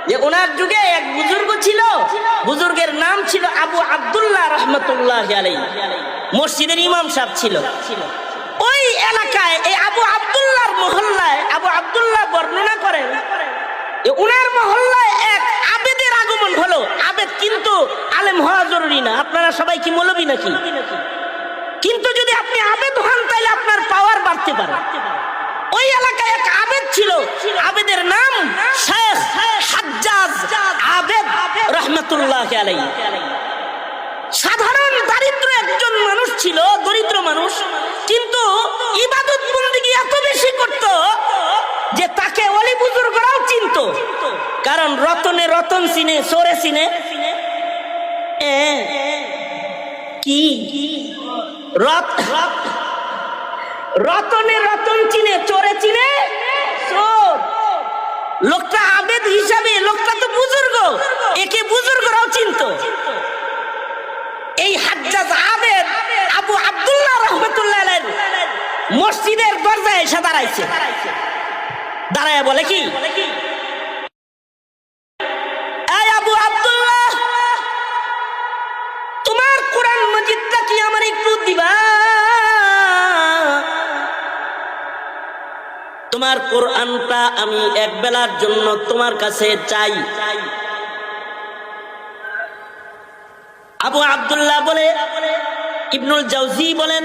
যে ওনার যুগে এক বুজুর্গ ছিল, বুজুর্গের নাম ছিল আবু আব্দুল্লাহ রহমতুল্লাহি আলাইহি, মসজিদের ইমাম সাহেব ছিল। ওই এলাকায় এই আবু আব্দুল্লাহর মহল্লায় আবু আব্দুল্লাহ বর্ণনা করেন উনার মহল্লায় এক আবেদের আগমন হলো। আবেদ কিন্তু আলেম হওয়া জরুরি না, আপনারা সবাই কি মৌলবী নাকি? কিন্তু যদি আপনি আবেদ হন তাহলে আপনার পাওয়ার বাড়তে পারে। ওই এলাকায় এক আবেদ ছিল, আবেদের নাম শেখ হাজ্জাজ আবেদ রহমতুল্লাহি আলাইহি। সাধারণ দারিদ্র একজন মানুষ ছিল, দরিদ্র মানুষ, কিন্তু ইবাদত বন্দেগী এত বেশি করত যে তাকে ওলি বুজুর্গরাও চিনত। কারণ রতনে রতন চিনে, চোরে চিনে। কি রতনে রতন চিনে, চোরে চিনে চোর। লোকটা আবেদ হিসাবে, লোকটা তো বুজুর্গ, একে বুজুর্গরাও চিনত। এই হাজ্জাজ আবেদ আবু আব্দুল্লাহ রহমতুল্লাহ আলাইহি মসজিদের দরজায় এসে দাঁড়াইছে। দাঁড়ায় বলে কি, এই আবু আব্দুল্লাহ, তোমার কোরআন মাজিদটা কি আমার একটু দিবা? তোমার কোরআনটা আমি এক বেলার জন্য তোমার কাছে চাই। আবু আব্দুল্লাহ বলে, ইবনুল জাওজি বলেন,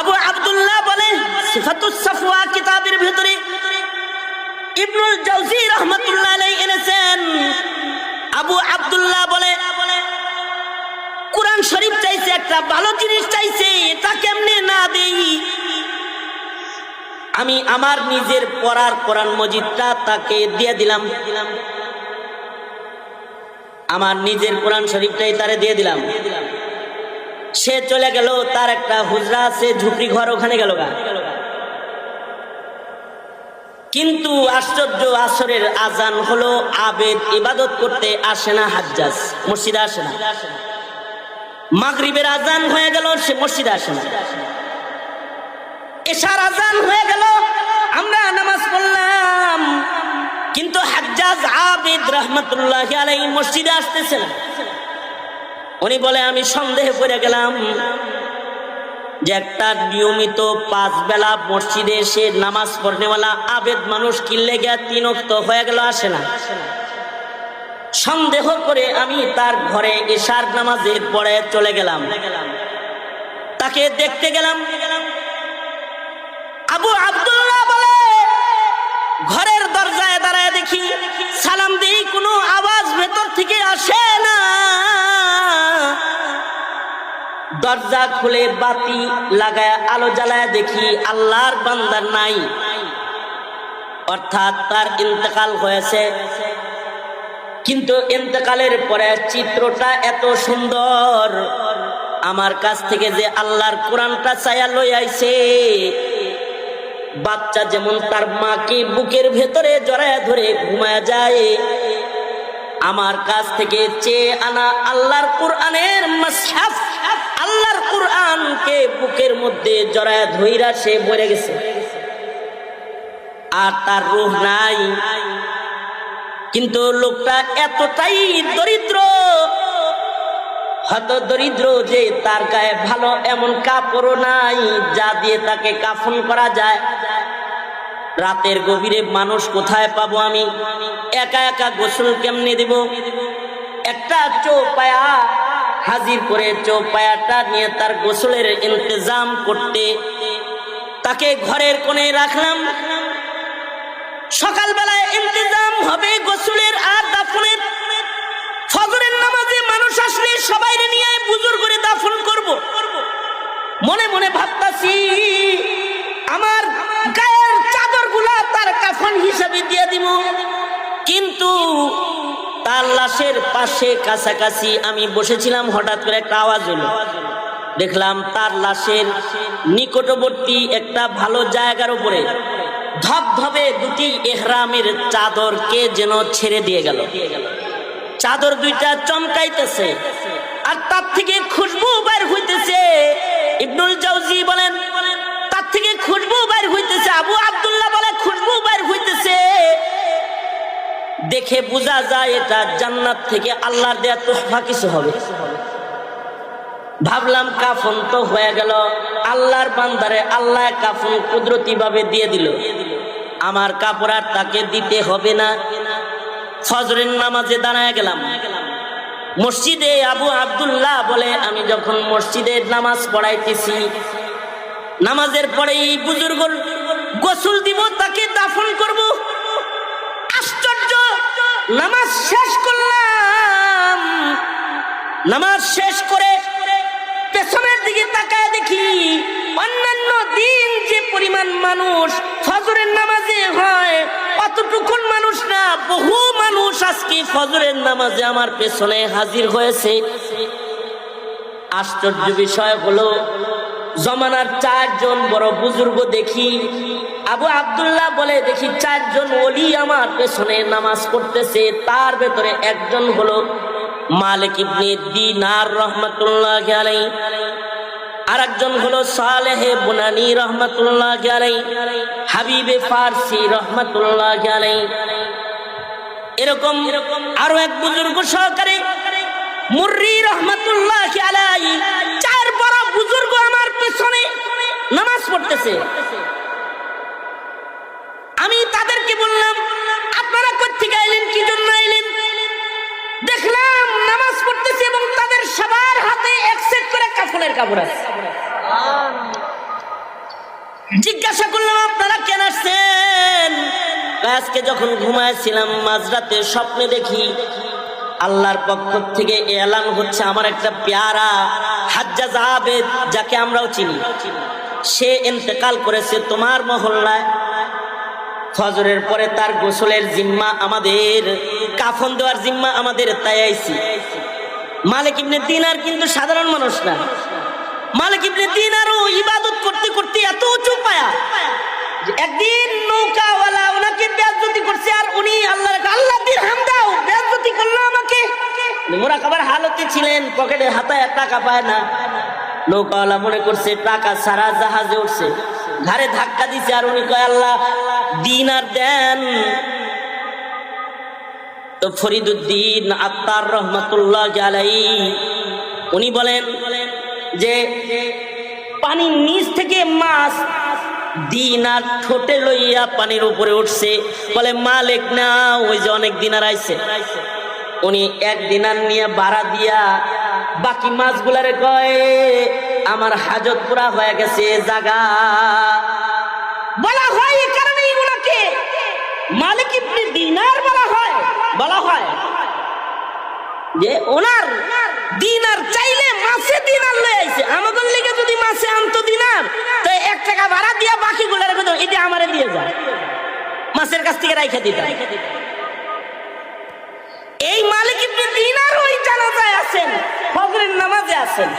আবু আব্দুল্লাহ বলে সিফাতুস সাফওয়া কিতাবের ভিতরে ইবনুল জাওজি রাহমাতুল্লাহ আলাইহি এনেছেন। আবু আব্দুল্লাহ বলে কোরআন শরীফ চাইছে, একটা ভালো জিনিস চাইছে, এটা কেমনে না দেই? আমি আমার নিজের পড়ার কোরআন মজিদটা তাকে দিয়ে দিলাম, আমার নিজের কোরআন শরীফটাই তারে দিয়ে দিলাম। সে চলে গেল, তার একটা হুজরা আছে, ঝুপড়ি ঘর, ওখানে গেল গা। কিন্তু আশ্চর্য, আসরের আজান হলো, আবেদ ইবাদত করতে আসে না, হাজ্জাজ মসজিদে আসে না। মাগরিবের আজান হয়ে গেল, সে মসজিদে আসে না। এশার আজান হয়ে গেল, আমরা নামাজ পড়লাম, কিন্তু হাজ্জাজ আবেদ রহমতুল্লাহি আলাইহি মসজিদে আসতেছে না। উনি বলে আমি সন্দেহে পড়ে গেলাম যে একটা নিয়মিত 5 বেলা মসজিদে এসে নামাজ পড়নেওয়ালা আবেদ মানুষ কিনলে গিয়া 3 ওয়াক্ত হয়ে গেল, আসে না। সন্দেহ করে আমি তার ঘরে এশার নামাজের পরে চলে গেলাম, তাকে দেখতে গেলাম। আবু আব্দুল্লাহ বলে ঘরের দরজায় দাঁড়ায় দেখি, সালাম দিই, কোনো আওয়াজ ভেতর থেকে আসে না। দরজা খুলে বাতি লাগায় আলো জ্বালায় দেখি আল্লাহর বান্দা নাই, অর্থাৎ তার ইন্তেকাল হয়েছে। কিন্তু ইন্তেকালের পরে চিত্রটা এত সুন্দর, আমার কাছ থেকে যে আল্লাহর কোরআনটা চায়া লই আইছে, বাচ্চা যেমন তার মাকে বুকের ভেতরে জড়ায় ধরে ঘুমায় যায়, আমার কাছ থেকে চেয়ে আনা আল্লাহর কোরআনের মুসহাফ, আল্লাহর কোরআনকে বুকের মধ্যে জড়ায় ধইরা সে মরে গেছে, আর তার রূহ নাই। কিন্তু লোকটা এতটাই দরিদ্র, হত দরিদ্র যে তার গায়ে ভালো এমন কাপড়ও নাই যা দিয়ে তাকে কাফন করা যায়। রাতের গভীরে মানুষ কোথায় পাবো আমি? একা একা গোসল কেমনে দেব? একটা চৌপায়া হাজির করে চৌপায়াটা নিয়ে তার গোসলের ইন্তজাম করতে তাকে ঘরের কোণে রাখলাম। সকালবেলায় ইন্তজাম হবে গোসলের আর দাফনের। ফজরের নামাজে মানুষ আসলে সবাই নিয়ে বুজুর করে দাফন করব। মনে মনে ভাবতাছি আমার গায়ের চাদরগুলা তার কাফন হিসাবে দিয়ে দিব। কিন্তু তার লাশের পাশে কাছাকাছি আমি বসেছিলাম, হঠাৎ করে একটা আওয়াজ হলো। দেখলাম তার লাশের নিকটবর্তী একটা ভালো জায়গার উপরে ধবধবে 2টি ইহরামের চাদর কে যেন ছেড়ে দিয়ে গেল। চাদর 2টা চমকাইতেছে আর তার থেকে খুশবু বের হইতেছে। ইবনুল জাওজি বলেন তার থেকে খুশবু বের হইতেছে। আবু আব্দুল্লাহ বলে খুশবু বের হইতেছে। দেখে বোঝা যায় এটা জান্নাত থেকে আল্লাহর দেয়া তোহফা কিছু হবে। ভাবলাম কাফন তো হয়ে গেল, আল্লাহর বান্দারে আল্লাহ কাফন কুদরতি ভাবে দিয়ে দিল, আমার কাপড় আর তাকে দিতে হবে না। ফজরের নামাজে দাঁড়ায় গেলাম মসজিদে। আবু আব্দুল্লাহ বলে, আমি যখন মসজিদে নামাজ পড়াইতেছি, নামাজের পরে এই বুজুর্গ গোসল দিব, তাকে দাফন করব। আশ্চর্য, নামাজ শেষ করলাম, নামাজ শেষ করে পেছনের দিকে তাকায় দেখি অন্যান্য দিন যে পরিমাণ মানুষ ফজরের নামাজে হয় অতটুকুন মানুষ না, বহু মানুষ আজকে ফজরের নামাজে আমার পেছনে হাজির হয়েছে। আশ্চর্য বিষয় হলো, জমানার 4 জন বড় বুজুর্গ দেখি। আবু আব্দুল্লাহ বলে, দেখি 4 জন ওলি আমার পেছনে নামাজ পড়তেছে, তার ভেতরে একজন হলো মালিক ইবনে দিনার রহমাতুল্লাহি আলাইহি, আরেকজন হলো সালেহ বুনানি রহমাতুল্লাহি আলাইহি, হাবিবে ফারসি রহমাতুল্লাহি আলাইহি। এরকম আরো এক বুজুর্গ সহকারে মুররি রহমাতুল্লাহি আলাইহি, 4 বড় বুজুর্গ আমার পেছনে নামাজ পড়তেছে। আমি তাদেরকে বললাম, আপনারা কোত্থেকে আইলেন, কি জন্য আইলেন? দেখলাম নামাজ পড়তেছে এবং তাদের সবার হাতে এক সেট করে কাফনের কাপড় আছে। জিজ্ঞাসা করলাম, আপনারা কেন আসছেন? আজকে যখন ঘুমাইছিলাম মাঝরাতে স্বপ্নে দেখি আল্লাহর পক্ষ থেকে এলান হচ্ছে, আমার একটা পেয়ারা হাজ্জাজ আবেদ, যাকে আমরাও চিনি, সে ইন্তেকাল করেছে তোমার মহল্লায়। ফজরের পরে তার গোসলের জিম্মা আমাদের, কাফন দেওয়ার জিম্মা আমাদের, তাই আইছি। মালিক ইবনে দিনার কিন্তু সাধারণ মানুষ না। মালিক ইবনে দিনারও ইবাদত করতে করতে এত উঁচু পায়া, একদিন নৌকাওয়ালা ওনাকে বেয়াজ্জতি করছে, আর উনি আল্লাহ দিরহাম দাও বেয়াজ্জতি করলো আমাকে। মুরাকাবার হালতে ছিলেন, পকেটে হাতায় টাকা পায় না। নৌকাওয়ালা মনে করছে টাকা সারা জাহাজে উঠছে, ঘাড়ে ধাক্কা দিছে, আর উনি কয় আল্লাহ দিনার দেন। তো ফরিদুদ্দিন আত্তার রহমাতুল্লাহি আলাইহি উনি বলেন যে পানির নিচ থেকে মাছ দিনার ঠোঁটে লইয়া পানির উপরে উঠছে, বলে মালিক না, ওই যে অনেক দিনার আইছে। উনি 1 দিনার নিয়ে ভাড়া দিয়া বাকি মাছগুলারে কয় আমার হাজত পুরা হয়ে গেছে জাগা। বলা হয় এই কারণেই ওনাকে মালিক ইবনে দিনার বলা হয় যে ওনার দিনার চাইলে মাছে দিনার লয়ে আইছে। আমাদের লিগে যদি মাছে আনতো দিনার, তো 1 টাকা ভাড়া দিয়া বাকিগুলো রেখে দাও, এটা আমারে দিয়ে যায়, মাছের কাছ থেকে রাইখা দিতে। এই মালিক ইবনে দিনার ওই জানাজায় আছেন, ফজরের নামাজে আছেন।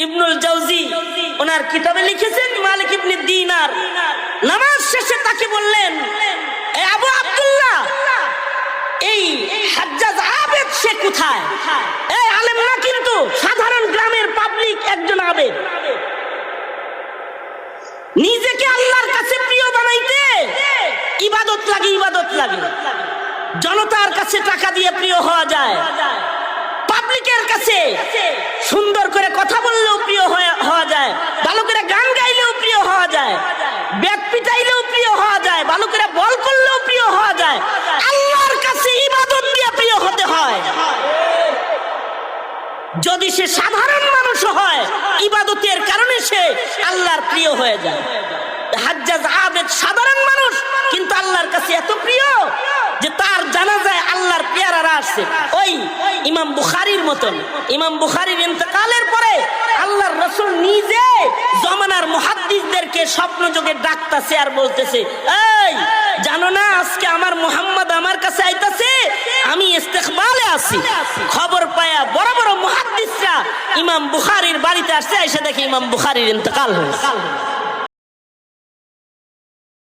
ইবনুল জাওজি ওনার কিতাবে লিখেছেন, মালিক ইবনে দিনার নামাজ শেষে তাকে বললেন, এ আবু আব্দুল্লাহ, এই হাজ্জাজ আবেদ সে কোথায়? এই আলেম না কিন্তু, সাধারণ গ্রামের পাবলিক একজন আবেদ, নিজেকে আল্লাহর কাছে প্রিয় বানাইতে ইবাদত লাগে। জনতার কাছে টাকা দিয়ে প্রিয় হওয়া যায়, পাবলিকের কাছে সুন্দর করে কথা বললেও প্রিয় হওয়া যায়, ভালো করে গান গাইলেও প্রিয় হওয়া যায়, ব্যাট পিটাইলেও প্রিয় হওয়া যায়, ভালো করে বল করলেও প্রিয় হওয়া যায়। আল্লাহর কাছে ইবাদত দিয়ে প্রিয় হতে হয়। যদি সে সাধারণ মানুষ হয়, ইবাদতের কারণে সে আল্লাহর প্রিয় হয়ে যায়। হাজ্জাজ আবেদ সাধারণ মানুষ, কিন্তু আল্লাহর কাছে এত প্রিয় যে তার জানাজায় আল্লাহর পেয়ারারা আসছে। ওই ইমাম বুখারীর মতন, ইমাম বুখারীর ইন্তেকালের পরে আল্লাহর রাসূল নিজে জমানার মুহাদ্দিসদেরকে স্বপ্ন যোগে ডাকতেছে আর বলতেছে, এই জানো না আজকে আমার মুহাম্মদ আমার কাছে আইতাছে, আমি ইস্তেকবালে আছি। খবর পায়া বড় বড় মুহাদ্দিসরা ইমাম বুখারীর বাড়িতে আসছে, এসে দেখে ইমাম বুখারীর ইন্তেকাল হয়েছে।